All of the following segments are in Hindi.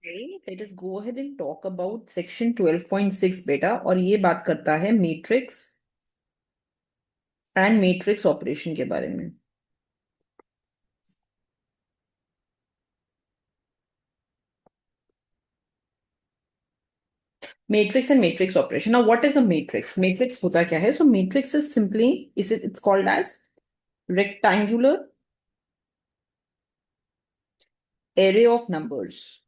Let us go ahead and talk about section 12.6 बेटा, और ये बात करता है मैट्रिक्स एंड मैट्रिक्स ऑपरेशन के बारे में। Matrix and matrix operation. Now what is a matrix? Matrix होता क्या है? So matrix is simply it's called as rectangular array of numbers,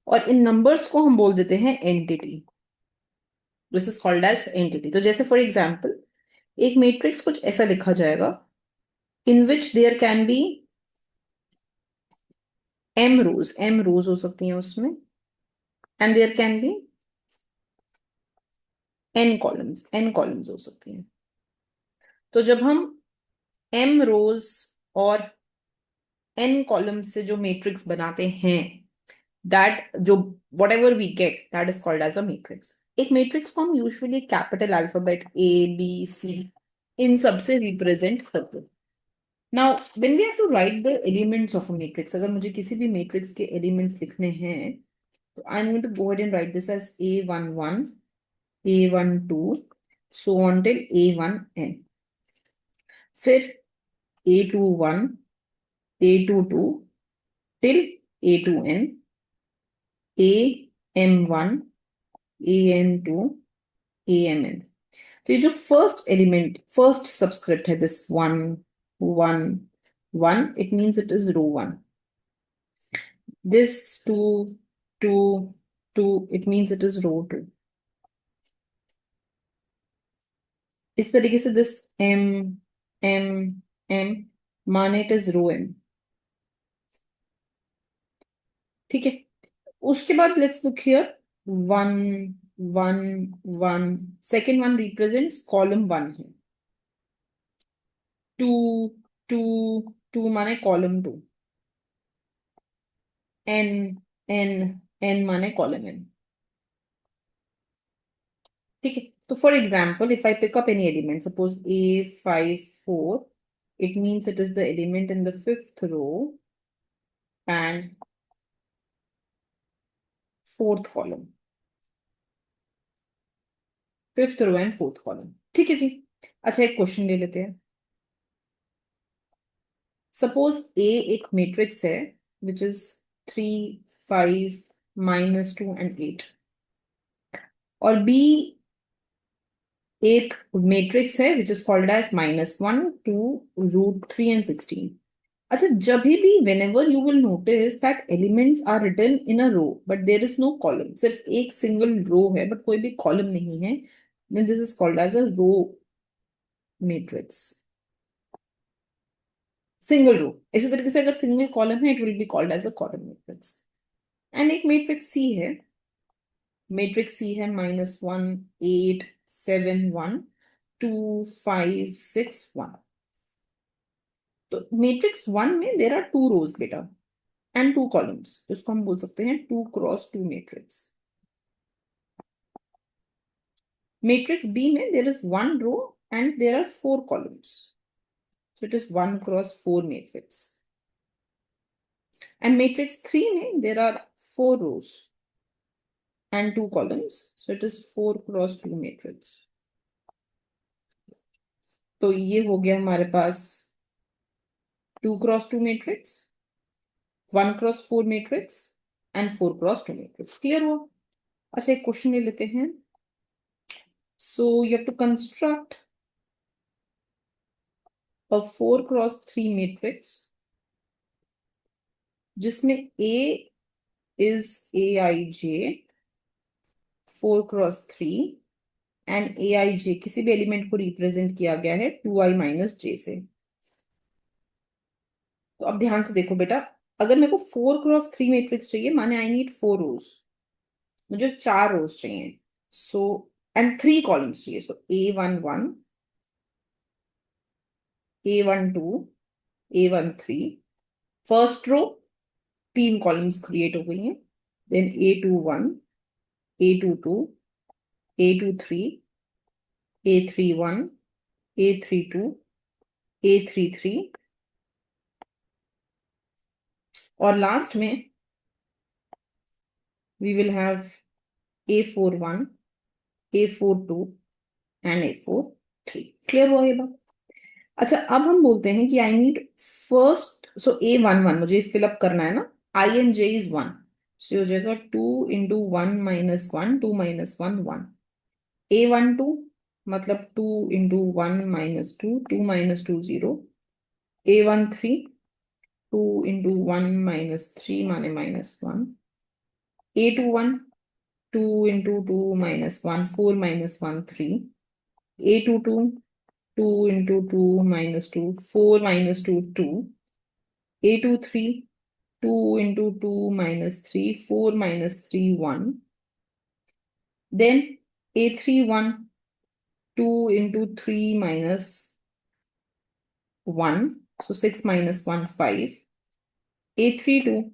और इन नंबर्स को हम बोल देते हैं entity. This is called as entity. तो जैसे फॉर एग्जाम्पल एक मैट्रिक्स कुछ ऐसा लिखा जाएगा, in which there can be M rows हो सकती हैं उसमें, and there can be N columns हो सकती हैं। तो जब हम एम रोज और एन कॉलम्स से जो मैट्रिक्स बनाते हैं, दैट जो whatever we get that is called as a matrix. एक मैट्रिक्स को हम usually capital alphabet A B C इन सब से रिप्रेजेंट करते हैं। Now when we have to write the elements of a matrix, अगर मुझे किसी भी मैट्रिक्स के एलिमेंट्स लिखने हैं, तो I am going to go ahead and write this as A11 A12 so on till A1n, फिर A21 A22 till A2n, AM1 AM2 AMN। तो ये जो फर्स्ट एलिमेंट, फर्स्ट सबस्क्रिप्ट है, this one one one, it means it is row one. This two two two, it means it is row two. इस तरीके से दिस एम एम एम माने इट इज रो एम। ठीक है, उसके बाद let's look here. One one one, second one represents column one है। टू टू टू माने column two. N N N माने कॉलम एन। ठीक है, तो for example if I pick up any element, suppose A54, it means it is the element in the fifth row and fourth column, fifth row and fourth column. ठीक है जी। अच्छा, एक क्वेश्चन ले लेते हैं। सपोज ए एक मैट्रिक्स है विच इज 3 5 -2 and 8, और बी एक मैट्रिक्स है which is called as -1 2 √3 and 16। अच्छा, जब भी whenever you will notice that elements are written in a row but there is no column, सिर्फ एक सिंगल रो है बट कोई भी कॉलम नहीं है, then this is called as a row matrix। Single row. इसी तरीके से अगर सिंगल कॉलम है, it will be called as a column matrix. And एक मैट्रिक्स सी है, मैट्रिक्स सी है -1 8 7 1 2 5 6 1। तो मैट्रिक्स वन में देर आर टू रोज बेटा एंड टू कॉलम्स, तो इसको हम बोल सकते हैं 2 × 2 मैट्रिक्स। मैट्रिक्स बी में there is one row and there are four columns, so it is 1 × 4 matrix. And matrix three में there are four rows and two columns, so it is 4 × 2 matrix। तो ये हो गया हमारे पास 2 × 2 matrix, 1 × 4 matrix and 4 × 2 matrix। Clear हुआ? अच्छा, एक क्वेश्चन ले लेते हैं। So you have to construct a 4 × 3 matrix जिसमें A is Aij 4 × 3 and Aij किसी भी एलिमेंट को रिप्रेजेंट किया गया है 2i - j से। तो अब ध्यान से देखो बेटा, अगर मेरे को 4 × 3 मैट्रिक्स चाहिए, माने आई नीड फोर रोज, मुझे चार रोज चाहिए। सो एंड थ्री कॉलम्स चाहिए, सो A11 A12 A13। First row तीन कॉलम्स क्रिएट हो गई हैं, then A21 A22 A23 A31 A32 A33 और लास्ट में we will have A41, A42 and A43। Clear हुआ ये बात? अच्छा, अब हम बोलते हैं कि I need first, so A11 मुझे फिलअप करना है ना, INJ इज 1, सो हो जाएगा 2 × 1 - 1, 2 - 1 1। A12 मतलब 2 × 1 - 2, 2 - 2 0। A13 2 × 1 - 3 माने -1। A21 2 × 2 - 1 4 - 1 3। A22 2 × 2 - 2 4 - 2 2। A23 2 × 2 - 3 4 - 3 1। Then A31 2 × 3 - 1, so 6 - 1 5। A32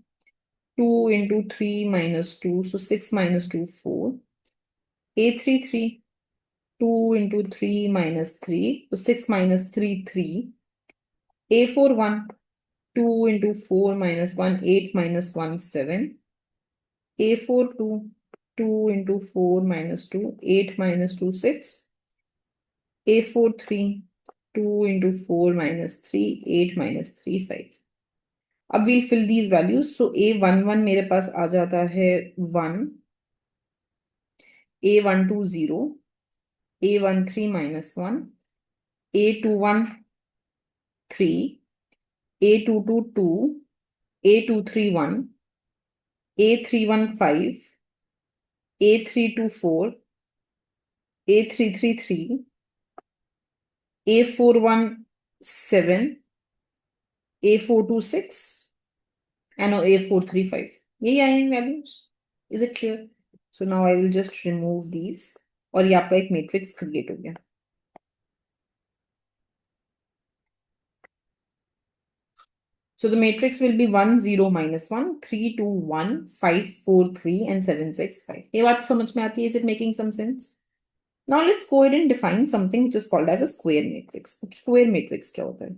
2 × 3 - 2, so 6 - 2 4। A33 2 × 3 - 3, so 6 - 3 3। A41 2 × 4 - 1 8 - 1 7। A42 2 × 4 - 2 8 - 2 6। A43 2 × 4 - 3 8 - 3 5। अब we'll fill these values. So A11 मेरे पास आ जाता है 1, A12 0, A13 -1, A21 3, A22 2, A23 1, A31 5, A32 4, A33 3, A41 7, A42 6, and A43 5. यही आए हैं values. Is it clear? So now I will just remove these. और ये आपका एक matrix create हो गया. So the matrix will be 1 0 -1 3 2 1 5 4 3 and 7 6 5. ये बात समझ में आती है? Is it making some sense? Now let's go ahead and define something which is called as a square matrix. Square matrix क्या होता है?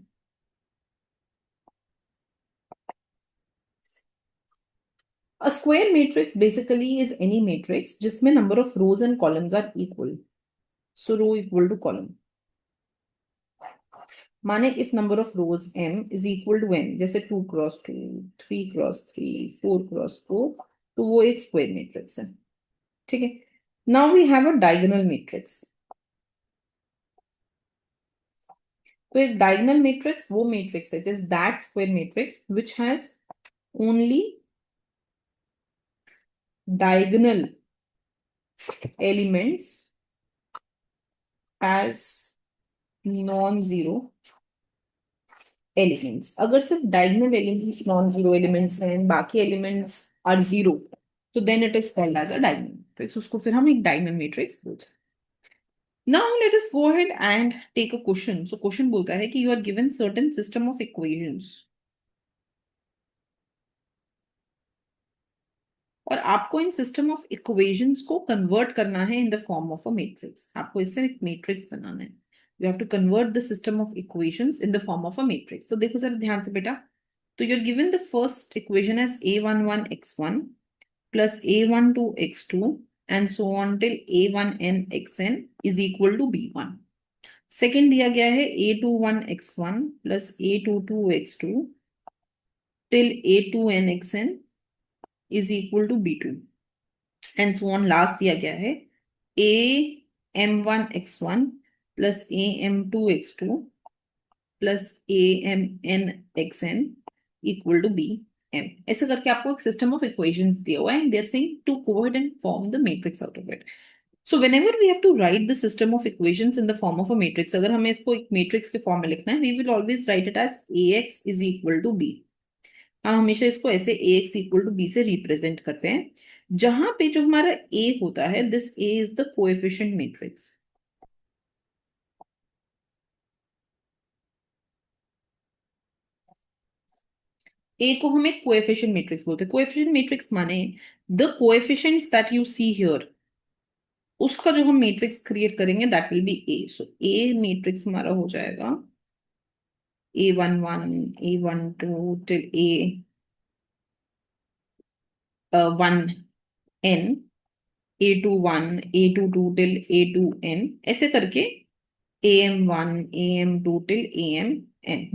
A square matrix basically is any matrix जिसमें number of rows and columns are equal. So row equal to column. माने if number of rows m is equal to n, जैसे 2 × 2 3 × 3 4 × 4, तो वो एक square matrix है. ठीक है. Now we have a diagonal matrix. तो एक diagonal matrix वो matrix है, it is that square matrix which has only diagonal elements as non-zero elements. अगर सिर्फ diagonal elements non-zero elements हैं, बाकी elements are zero, तो then it is called as a diagonal matrix. उसको फिर हम एक diagonal matrix बोलते हैं. Now let us go ahead and take a question. So question बोलता है कि you are given certain system of equations. और आपको इन सिस्टम ऑफ इक्वेशंस को कन्वर्ट करना है in the form of a matrix. आपको इससे एक मैट्रिक्स बनाना है. You have to convert the system of equations in the form of a matrix. तो देखो जरा ध्यान से बेटा. तो you are given the first equation as A11 x1 plus A12 x2 and so on till A1n xn is equal to B1. Second दिया गया है A21 x1 plus A22 x2 till A2n xn is equal to B2 and so on. Last दिया गया है AM1 x1 plus AM2 x2 plus AMN xn equal to BM. ऐसे करके आपको एक सिस्टम ऑफ इक्वेशंस दिया हुआ है and they're saying to go ahead and form the matrix out of it. So whenever we have to write the system of equations in the form of a matrix, अगर हमें इसको एक matrix के फॉर्म में लिखना है, we will always write it as AX is equal to B. हम हमेशा इसको ऐसे AX इक्वल टू बी से रिप्रेजेंट करते हैं. जहां पे जो हमारा A होता है, this A is the coefficient matrix. A को हम एक कोएफिशिएंट मैट्रिक्स बोलते हैं. कोएफिशिएंट मैट्रिक्स माने the coefficients that you see here, उसका जो हम मैट्रिक्स क्रिएट करेंगे that will B A. So A matrix हमारा हो जाएगा A11 A12 till 1n, A21, A22 till A2n, ऐसे करके AM1, AM2 till AMn,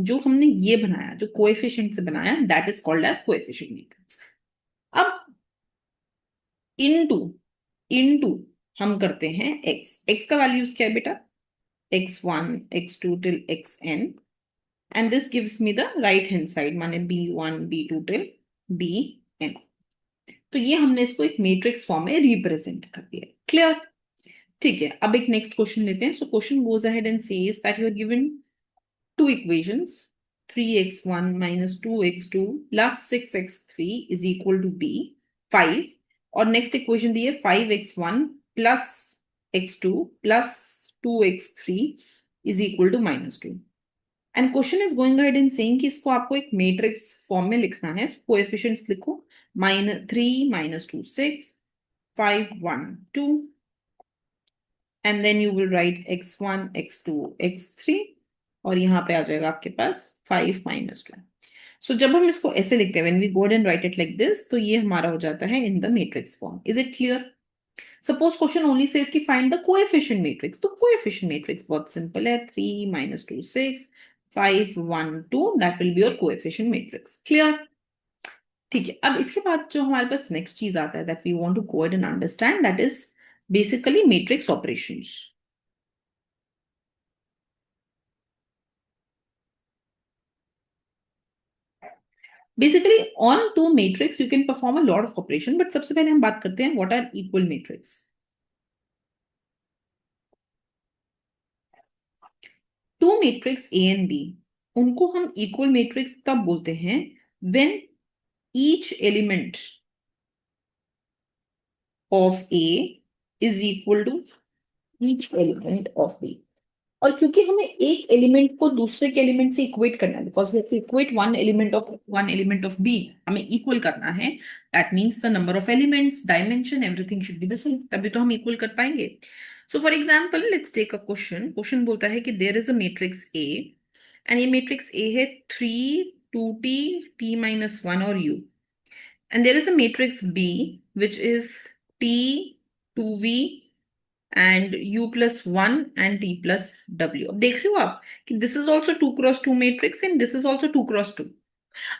जो हमने ये बनाया, जो कोएफिशिएंट से बनाया, that is called as coefficient matrix. अब इनटू इनटू हम करते हैं x का वैल्यूज क्या है बेटा, x1, x2 till xn, and this gives me the right hand side, माने b1, b2 till bn। तो ये हमने इसको एक मैट्रिक्स फॉर्म में रिप्रेजेंट कर दिया। क्लियर? ठीक है, अब एक नेक्स्ट क्वेश्चन लेते हैं। So question goes ahead and says that you are given two equations, 3x1 minus 2x2 plus 6x3 is equal to b 5, और नेक्स्ट इक्वेशन दी है 5x1 plus x2 plus 2x3 is equal to -2, and question is going ahead in saying कि इसको आपको एक मैट्रिक्स फॉर्म में लिखना है। कोएफिशिएंट्स लिखो, -3, -2, 6, 5, 1, 2, and then you will write x1, x2, x3, और यहाँ पे आ जाएगा आपके पास 5 -2। सो जब हम इसको ऐसे लिखते हैं, when we go and write it like this, तो ये हमारा हो जाता है in the matrix form. Is it clear? Suppose question only says कि फाइंड द कोएफिशिएंट मैट्रिक्स, तो कोएफिशिएंट मैट्रिक्स बहुत सिंपल है, 3 -2 6 5 1 2, that will be your coefficient matrix. Clear? ठीक है, अब इसके बाद जो हमारे पास नेक्स्ट चीज आता है that we want to go and understand, that is basically matrix operations. Basically on two matrix you can perform a lot of operation, but सबसे पहले हम बात करते हैं what are equal matrix. Two matrix A and B, उनको हम इक्वल मैट्रिक्स तब बोलते हैं when each element of A is equal to each element of B. और क्योंकि हमें एक एलिमेंट को दूसरे के एलिमेंट से इक्वेट करना है, because we have to equate one element of B, हमें इक्वल करना है, that means the number of elements, dimension, everything should be the same, तभी तो हम इक्वल कर पाएंगे। So for example let's take a question. Question बोलता है कि there is a matrix A, and ये मैट्रिक्स ए है 3 2t t minus 1 और u, and there is a matrix B which is t 2v and u plus 1 and t plus w। अब देख रहे हो आप कि this is also 2x2 matrix and this is also 2x2।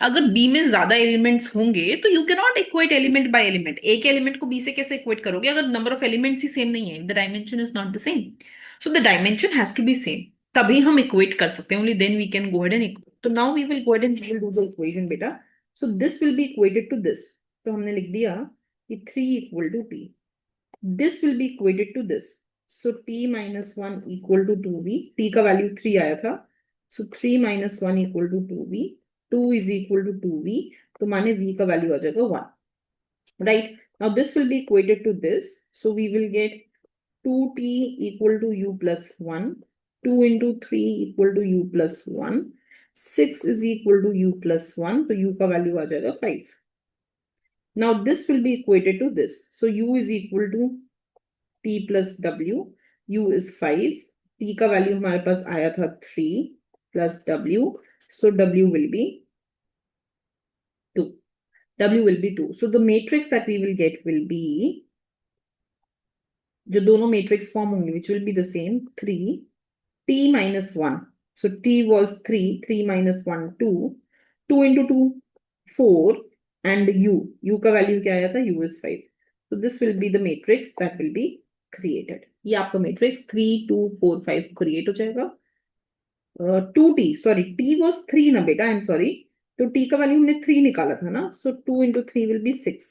अगर बी में ज्यादा एलिमेंट्स होंगे तो you can not equate element by element. एक एलिमेंट को बी से कैसे इक्वेट करोगे अगर नंबर ऑफ एलिमेंट्स ही सेम नहीं है, the dimension is not the same. So the dimension has to be same, तभी हम इक्वेट कर सकते हैं, only then we can go ahead and equate. तो now we will go ahead and we will do the equation बेटा। So this will be equated to this, तो हमने लिख दिया कि 3 equal to T, this will be equated to this, so t minus 1 equal to 2v, t का वैल्यू 3 आया था, so 3 minus 1 equal to 2v, 2 is equal to 2v, तो माने v का वैल्यू आ जाएगा 1, right? Now this will be equated to this, so we will get 2t equal to u plus 1, 2 into 3 equal to u plus 1, 6 is equal to u plus 1, तो u का वैल्यू आ जाएगा 5। Now this will be equated to this, so u is equal to t plus w, u is 5, t का वैल्यू हमारे पास आया था 3 plus w, so w will be 2, w will be 2, so the matrix that we will get will be, जो दोनों matrix form होंगे which will be the same, 3 t minus 1, so t was 3, 3 minus 1 2, 2 into 2 4, and u का वैल्यू क्या आया था, u is 5, so this will be the matrix that will be created। ये आपका मैट्रिक्स 3 2 4 5 क्रिएट हो जाएगा। 2t, सॉरी t was 3 ना बेटा, आई एम सॉरी, तो t का वैल्यू हमने 3 निकाला था ना, सो 2 into 3 will be 6,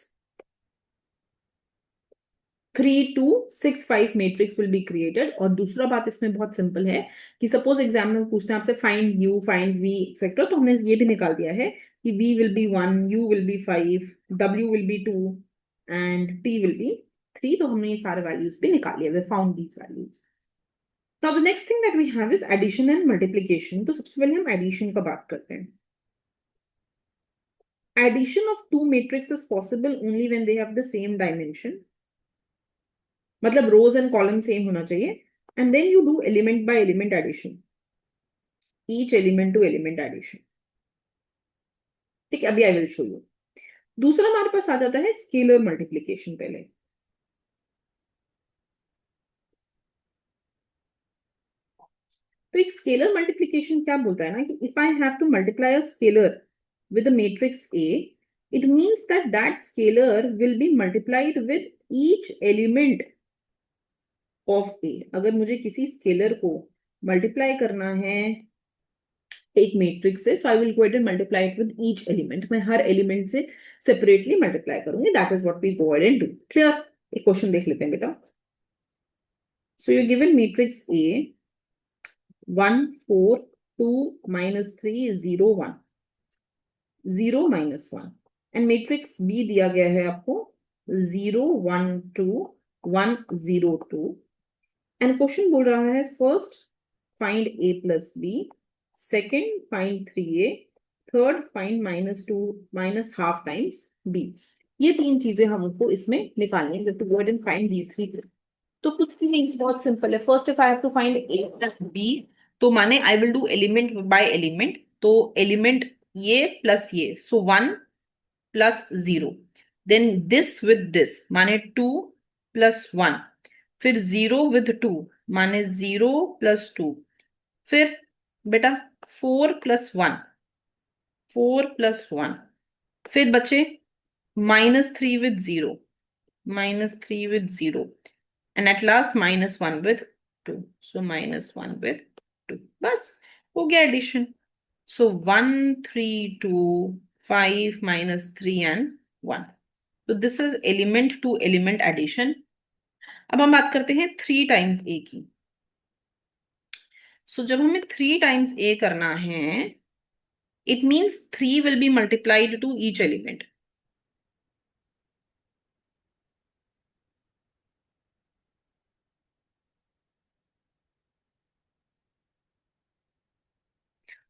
3 2 6 5 matrix will be created. और दूसरा बात इसमें बहुत सिंपल है कि सपोज एग्जाम में पूछते हैं आपसे find u find v etcetera, तो हमने ये भी निकाल दिया है कि v will be 1, u will be 5, w will be 2 and t will be 3, तो हमने ये सारे वैल्यूज भी निकाल लिए, we found these values. Now the next thing that we have is addition and multiplication. तो सबसे पहले हम एडिशन का बात करते हैं। Addition of two matrix is possible only when they have the same dimension, मतलब रोज एंड कॉलम सेम होना चाहिए, and then you do element by element addition, each element to element addition. ठीक है, अभी आई विल शो यू। दूसरा हमारे पास आ जाता है स्केलर मल्टीप्लीकेशन पहले। तो एक स्केलर मल्टीप्लीकेशन क्या बोलता है ना कि if I have to multiply a scalar with the matrix A, it means that that scalar will be multiplied with each element of A। अगर मुझे किसी स्केलर को मल्टीप्लाई करना है एक मैट्रिक्स से, so I will go ahead and multiply it with each element. मैं हर एलिमेंट से सेपरेटली मल्टीप्लाई करूंगी। That is what we go ahead and do. Clear? एक क्वेश्चन देख लेते हैं बेटा। So you given matrix A 1 4 2 -3 0 1 0 -1 and matrix B दिया गया है आपको 0 1 2 1 0 2 एंड क्वेश्चन बोल रहा है first find a plus B, second find 3a, third find -2 -half times b। ये तीन चीजें हमको इसमें निकालनी है। Go ahead and find these three. तो कुछ भी नहीं, बहुत सिंपल है। First if I have to find a plus b, तो माने I will do element by element. तो एलिमेंट ये प्लस ये, so 1 plus 0, then this with this माने 2 प्लस 1, फिर 0 विद 2 माने 0 प्लस 2, फिर बेटा 4 प्लस 1 4 प्लस 1, फिर बचे -3 with 0 -3 with 0 and at last -1 with 2, so -1 with 2। बस हो गया एडिशन। So 1 3 2 5 -3 and 1। तो this is element to element addition. अब हम बात करते हैं 3 टाइम्स ए की। सो जब हमें 3 टाइम्स ए करना है, it means 3 will be multiplied to each element.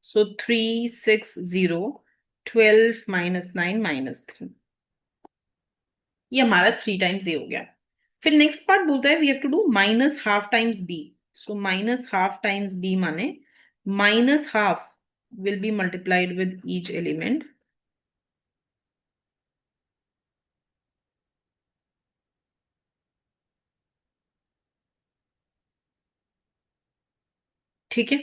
So 3 6 0 12 -9 -3, ये हमारा 3 टाइम्स ए हो गया। फिर नेक्स्ट पार्ट बोलता है we have to do -half times B. So -half times B माने -half will be multiplied with each element, ठीक है,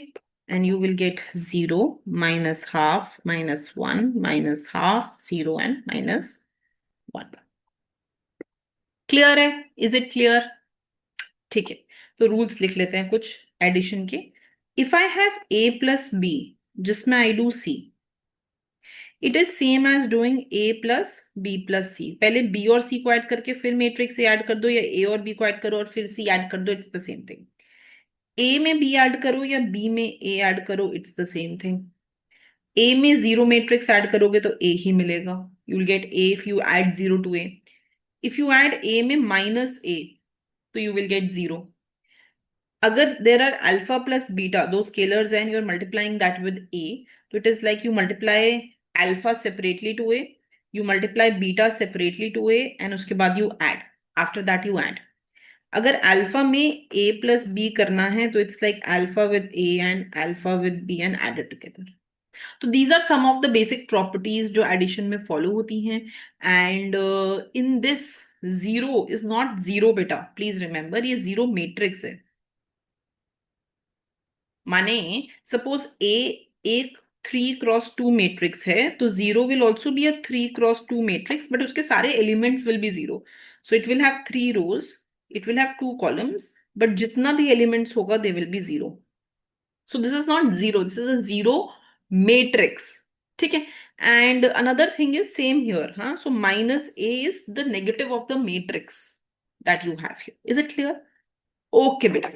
and you will get 0 -half -1 -half 0 and -1। Clear है? Is it clear? ठीक है, तो रूल्स लिख लेते हैं कुछ एडिशन के। If I have a plus B जिसमें I do c, it is same as doing a plus b plus c। पहले b और c को ऐड करके फिर मैट्रिक्स ऐड कर दो, या a और b को ऐड करो और फिर c ऐड कर दो, it's the same thing. a में b ऐड करो या b में a ऐड करो, it's the same thing. a में जीरो मैट्रिक्स ऐड करोगे तो a ही मिलेगा, you will get a if you add 0 to a। If you add a में -a तो यू विल गेट 0। अगर there are alpha plus beta, दो scalars and you are multiplying that with a, तो it is like you multiply alpha separately to a, you multiply beta separately to a and उसके बाद you add, after that you add. अगर अल्फा में a प्लस b करना है तो it's like alpha with a and alpha with b and added together. तो these are some of the basic properties जो एडिशन में फॉलो होती हैं। And in this zero is not zero बेटा, प्लीज रिमेंबर ये जीरो मैट्रिक्स है। माने सपोज ए एक 3x2 मैट्रिक्स है, तो zero will also be a 3x2 matrix, but उसके सारे elements will be zero. So it will have 3 rows, it will have 2 columns, but जितना भी एलिमेंट्स होगा they will be zero. So this is not zero, this is a zero matrix, ठीक है। And another thing is same here, हाँ। So -a is the negative of the matrix that you have here. Is it clear? Okay बेटा,